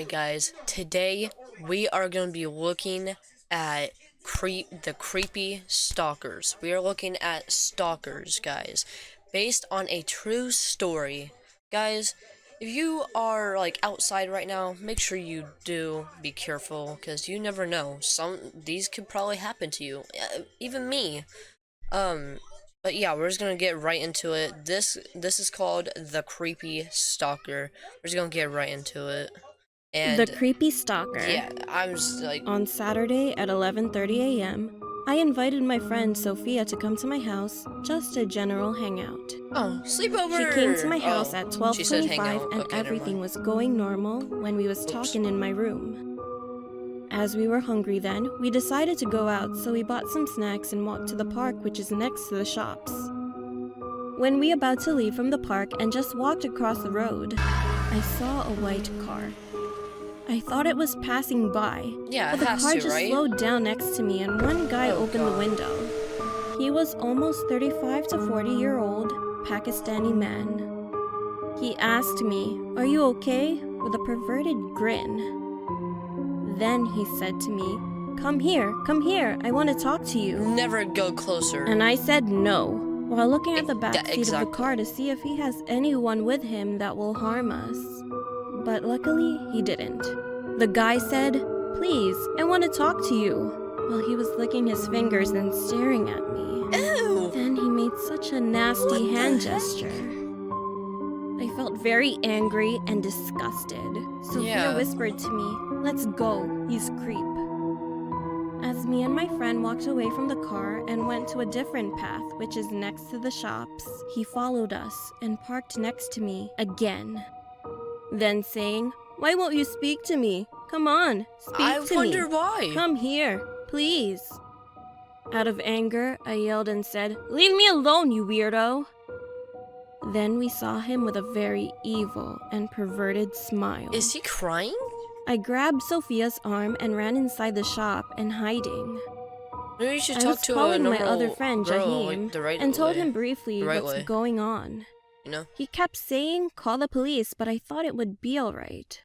Alright guys, today we are going to be looking at the creepy stalkers. We are looking at stalkers, guys, based on a true story. Guys, if you are like outside right now, make sure you do be careful, because you never know. These could probably happen to you. Even me. Um, but yeah, we're just gonna get right into it. This is called the creepy stalker. We're just gonna get right into it. The And Creepy Stalker. yeah, I'm just like, On Saturday at 11:30 a.m., I invited my friend Sophia to come to my house, just a general hangout. oh, sleepover. She came to my house at She said hang 12:25 out. and Okay, never everything mind. was going normal when we was Oops. talking in my room. As we were hungry then, we decided to go out, so we bought some snacks and walked to the park, which is next to the shops. When we about to leave from the park and just walked across the road, I saw a white car. I thought it was passing by, Yeah, but it the has car to, just right? slowed down next to me and one guy Oh, opened the God. window. He was almost 35 to 40-year-old Pakistani man. He asked me, "Are you okay?" with a perverted grin. Then he said to me, come here, I want to talk to you." Never go closer. And I said no, while looking at the back seat of the Exactly. car to see if he has anyone with him that will harm us. But luckily, he didn't. The guy said, "Please, I want to talk to you," while he was licking his fingers and staring at me. Ew. Then he made such a nasty What the hand heck? gesture. I felt very angry and disgusted. Sophia Yeah. whispered to me, "Let's go, he's creep." As me and my friend walked away from the car and went to a different path, which is next to the shops, he followed us and parked next to me again. Then saying, "Why won't you speak to me? Come on, I speak to me. wonder why. Come here, please." Out of anger, I yelled and said, "Leave me alone, you weirdo." Then we saw him with a very evil and perverted smile. Is he crying? I grabbed Sophia's arm and ran inside the shop and hiding. Maybe you should I talk was to a calling my normal other friend girl, Jahim like the right and told way. him briefly The right what's way. going on. You know? He kept saying, "Call the police," but I thought it would be alright.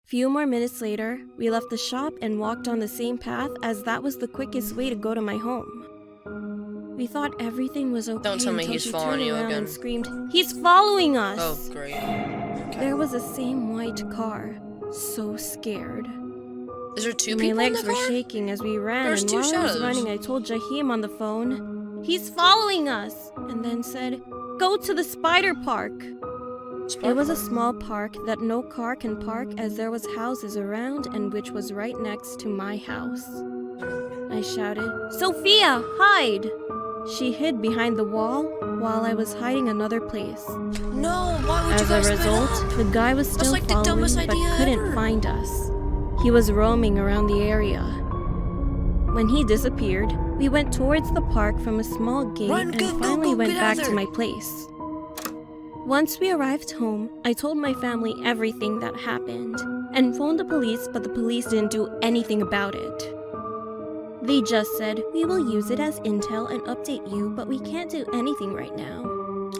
Few more minutes later, we left the shop and walked on the same path, as that was the quickest way to go to my home. We thought everything was okay Don't tell me until he's she following turned you around again. and screamed, "He's following us!" Oh, great. Okay. There was the same white car. So scared. Is there two My people in legs the were car? shaking as we ran, There's and two while I was shadows. running, I told Jahim on the phone, "He's following us!" and then said, "Go to the spider park." It was a small park that no car can park, as there was houses around, and which was right next to my house. I shouted, "Sophia, hide!" She hid behind the wall while I was hiding another place. No, why would you As a guys split result, up? the guy was That's still like the following dumbest but idea couldn't ever. find us. He was roaming around the area. When he disappeared, we went towards the park from a small gate and finally went back to my place. Once we arrived home, I told my family everything that happened and phoned the police, but the police didn't do anything about it. They just said, "We will use it as intel and update you, but we can't do anything right now."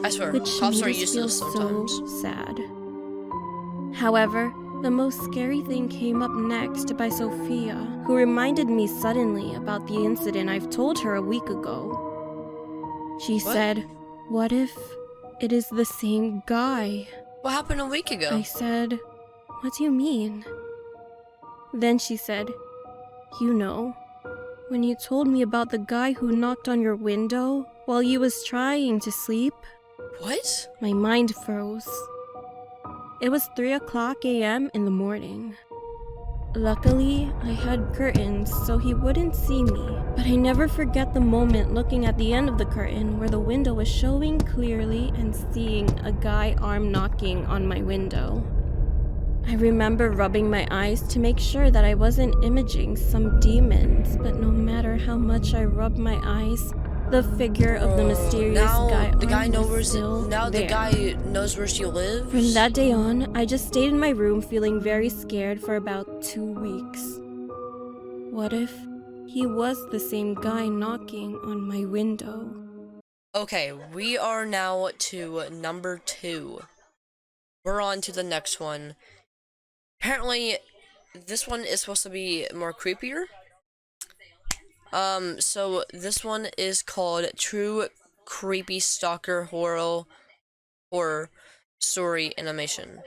I swear, Which cops made are us feel useless sometimes. so sad. However, the most scary thing came up next by Sophia, who reminded me suddenly about the incident I've told her a week ago. She said, "What if it is the same guy?" What happened a week ago? I said, "What do you mean?" Then she said, "You know, when you told me about the guy who knocked on your window while you was trying to sleep." What? My mind froze. It was 3 a.m. in the morning. Luckily, I had curtains so he wouldn't see me, but I never forget the moment looking at the end of the curtain where the window was showing clearly and seeing a guy arm knocking on my window. I remember rubbing my eyes to make sure that I wasn't imaging some demons, but no matter how much I rubbed my eyes, the figure of the mysterious guy was still there. The guy knows where she lives? From that day on, I just stayed in my room feeling very scared for about 2 weeks. What if he was the same guy knocking on my window? Okay, we are now to number 2. We're on to the next one. Apparently, this one is supposed to be more creepier. So this one is called True Creepy Stalker Horror Story Animation.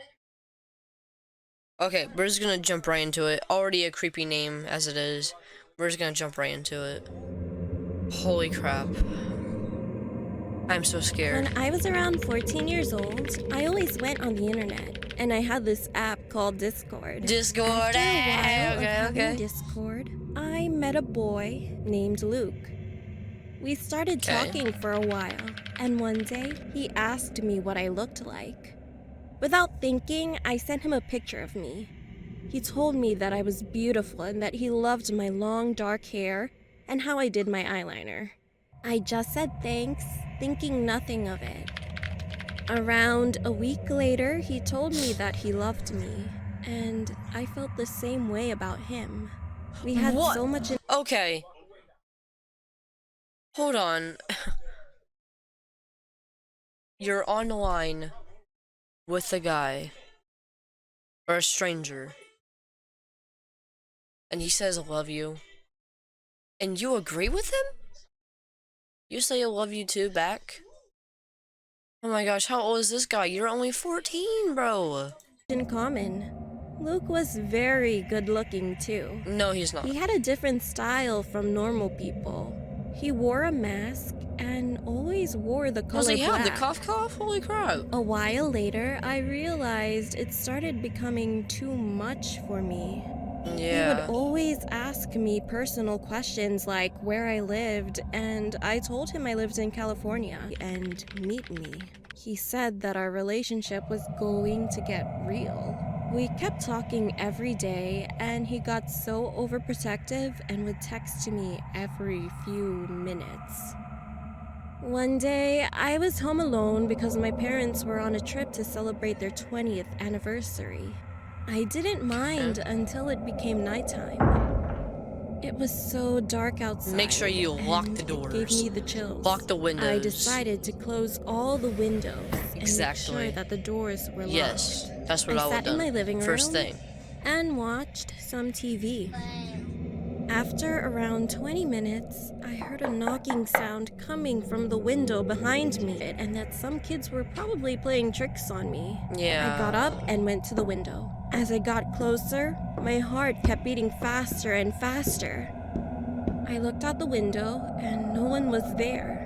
Okay, we're just gonna jump right into it. Already a creepy name as it is. We're just gonna jump right into it. Holy crap. I'm so scared. When I was around 14 years old, I always went on the internet, and I had this app called Discord. Discord. After a while of Okay, having okay. Discord, I met a boy named Luke. We started Okay. talking for a while, and one day he asked me what I looked like. Without thinking, I sent him a picture of me. He told me that I was beautiful and that he loved my long dark hair and how I did my eyeliner. I just said thanks, thinking nothing of it. Around a week later, he told me that he loved me, and I felt the same way about him. We had What? so much in Okay. Hold on. You're on the line with a guy or a stranger, and he says I love you, and you agree with him? You say I love you too back? Oh my gosh, how old is this guy? You're only 14, bro. common. Luke was very good looking too. No, he's not. He had a different style from normal people. He wore a mask and always wore the color Does he have the black. cough? Holy crap. A while later, I realized it started becoming too much for me. He would Yeah. always ask me personal questions like where I lived, and I told him I lived in California and meet me. He said that our relationship was going to get real. We kept talking every day, and he got so overprotective and would text me every few minutes. One day, I was home alone because my parents were on a trip to celebrate their 20th anniversary. I didn't mind until it became nighttime. It was so dark outside. Make sure you lock the and doors. It gave me the chills. Lock the windows. I decided to close all the windows and make sure that the doors were locked. Yes, that's what I I would sat have in done. my living room First thing. and watched some TV. After around 20 minutes, I heard a knocking sound coming from the window behind me, and that some kids were probably playing tricks on me. Yeah. I got up and went to the window. As I got closer, my heart kept beating faster and faster. I looked out the window, and no one was there.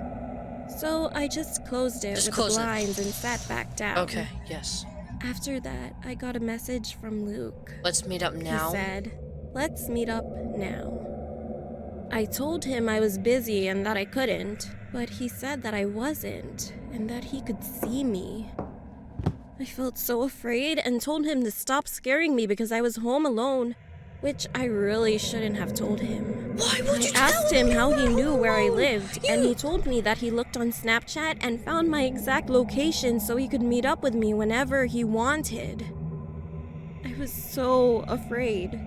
So I just closed it with the blinds and sat back down. Okay, yes. After that, I got a message from Luke. Let's meet up now. He said, "Let's meet up now." I told him I was busy and that I couldn't, but he said that I wasn't and that he could see me. I felt so afraid and told him to stop scaring me because I was home alone, which I really shouldn't have told him. Why would you I asked tell him me how you he were knew where I alone? lived, and he told me that he looked on Snapchat and found my exact location so he could meet up with me whenever he wanted. I was so afraid.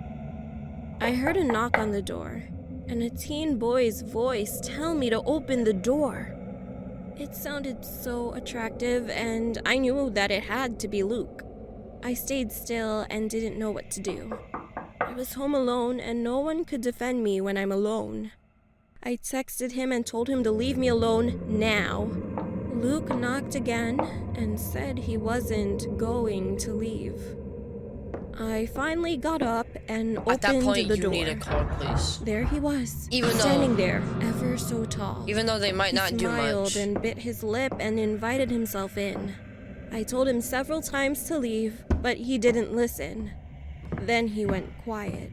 I heard a knock on the door, and a teen boy's voice tell me to open the door. It sounded so attractive, and I knew that it had to be Luke. I stayed still and didn't know what to do. I was home alone, and no one could defend me when I'm alone. I texted him and told him to leave me alone now. Luke knocked again and said he wasn't going to leave. I finally got up and opened At that point, the you door. need a call, please. There he was, Even standing though- there, ever so tall. Even though they might He not do smiled much. and bit his lip and invited himself in. I told him several times to leave, but he didn't listen. Then he went quiet,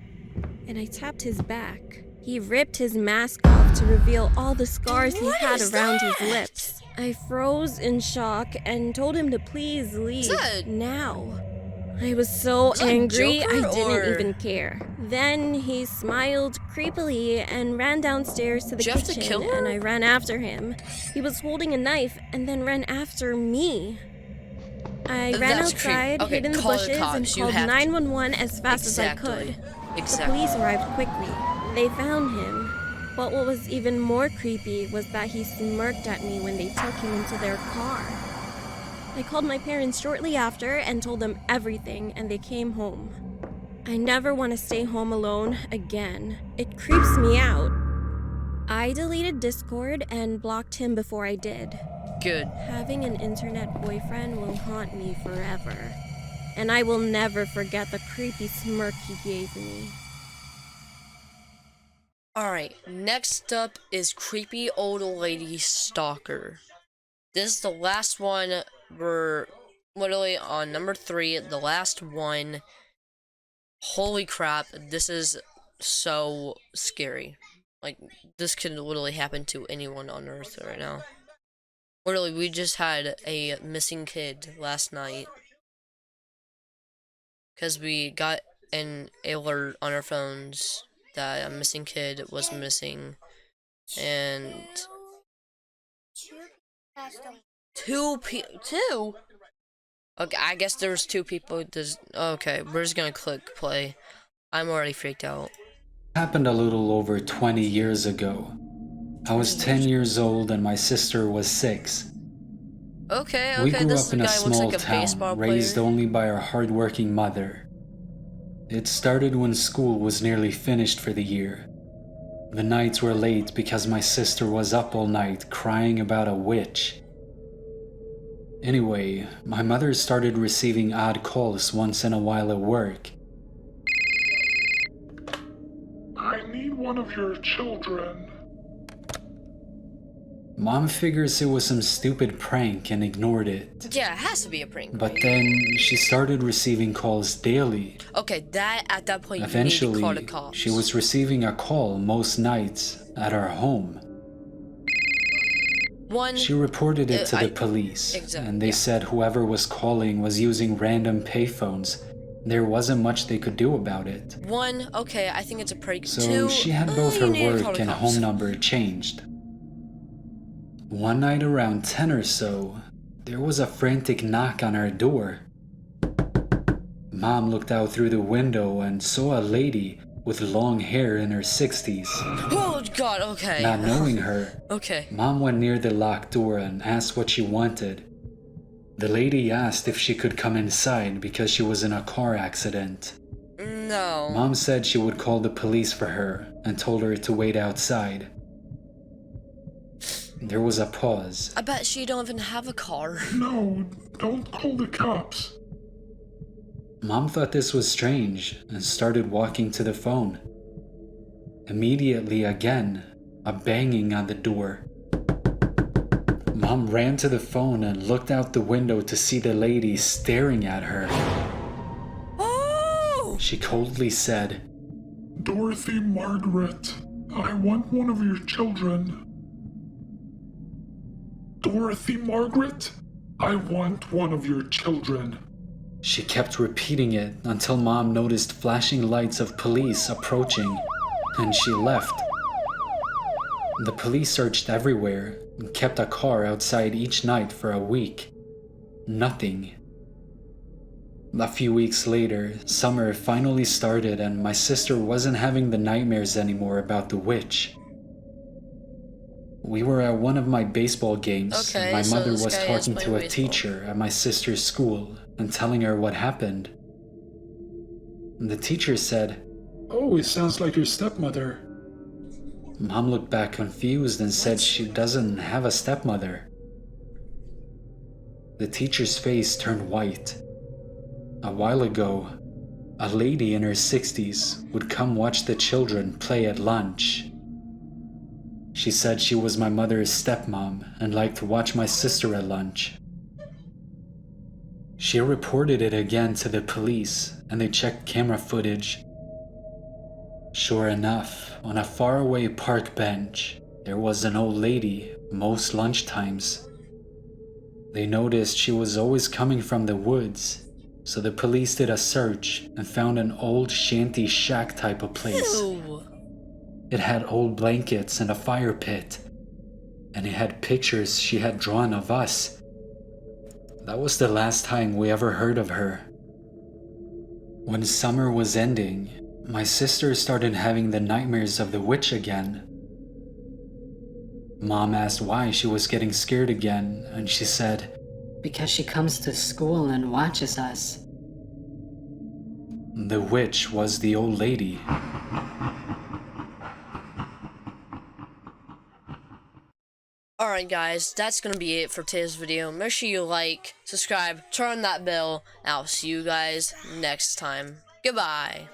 and I tapped his back. He ripped his mask off to reveal all the scars he had around his lips. I froze in shock and told him to please leave now. I was so angry, Joker, I didn't or- even care. Then he smiled creepily and ran downstairs to the Jeff the kitchen, Killer? and I ran after him. He was holding a knife and then ran after me. I ran That's creep. outside, Okay, hid in the call the bushes, cops. and You called have to. 911 as fast as I could. The police arrived quickly. They found him. But what was even more creepy was that he smirked at me when they took him into their car. I called my parents shortly after and told them everything, and they came home. I never want to stay home alone again. It creeps me out. I deleted Discord and blocked him before I did. Good. Having an internet boyfriend will haunt me forever. And I will never forget the creepy smirk he gave me. Alright, next up is Creepy Old Lady Stalker. This is the last one. We're literally on number 3, the last one. Holy crap, this is so scary. Like, this could literally happen to anyone on Earth right now. Literally, we just had a missing kid last night. Because we got an alert on our phones that a missing kid was missing. And two? Okay, I guess there's 2 people. Okay, we're just gonna click play. I'm already freaked out. Happened a little over 20 years ago. I was 10 years old and my sister was 6. Okay, We grew this up in a guy looks small like a baseball town, raised player. only by our hardworking mother. It started when school was nearly finished for the year. The nights were late because my sister was up all night crying about a witch. Anyway, my mother started receiving odd calls once in a while at work. I need one of your children. Mom figures it was some stupid prank and ignored it. Yeah, it has to be a prank. But right? then she started receiving calls daily. Okay, at that point, you need to Eventually, call the cops. she was receiving a call most nights at our home. She reported it to the police, and they said whoever was calling was using random payphones. There wasn't much they could do about it. 1, okay, I think it's a prank. So 2, she had both you her need to call work the and cops. home number changed. One night around 10 or so, there was a frantic knock on our door. Mom looked out through the window and saw a lady with long hair in her 60s. Oh god, okay. Not knowing her, Okay. Mom went near the locked door and asked what she wanted. The lady asked if she could come inside because she was in a car accident. No. Mom said she would call the police for her and told her to wait outside. There was a pause. I bet she don't even have a car. No, don't call the cops. Mom thought this was strange and started walking to the phone. Immediately again, a banging on the door. Mom ran to the phone and looked out the window to see the lady staring at her. Oh! She coldly said, Dorothy Margaret, I want one of your children. Dorothy Margaret, I want one of your children. She kept repeating it until Mom noticed flashing lights of police approaching, and she left. The police searched everywhere and kept a car outside each night for a week. Nothing. A few weeks later, summer finally started and my sister wasn't having the nightmares anymore about the witch. We were at one of my baseball games, and my mother was talking to a teacher at my sister's school and telling her what happened. The teacher said, Oh, it sounds like your stepmother. Mom looked back confused and said she doesn't have a stepmother. The teacher's face turned white. A while ago, a lady in her 60s would come watch the children play at lunch. She said she was my mother's stepmom and liked to watch my sister at lunch. She reported it again to the police, and they checked camera footage. Sure enough, on a faraway park bench, there was an old lady most lunchtimes. They noticed she was always coming from the woods, so the police did a search and found an old shanty shack type of place. Ew. It had old blankets and a fire pit, and it had pictures she had drawn of us. That was the last time we ever heard of her. When summer was ending, my sister started having the nightmares of the witch again. Mom asked why she was getting scared again, and she said, Because she comes to school and watches us. The witch was the old lady. Alright guys, that's gonna be it for today's video. Make sure you like, subscribe, turn on that bell, and I'll see you guys next time. Goodbye.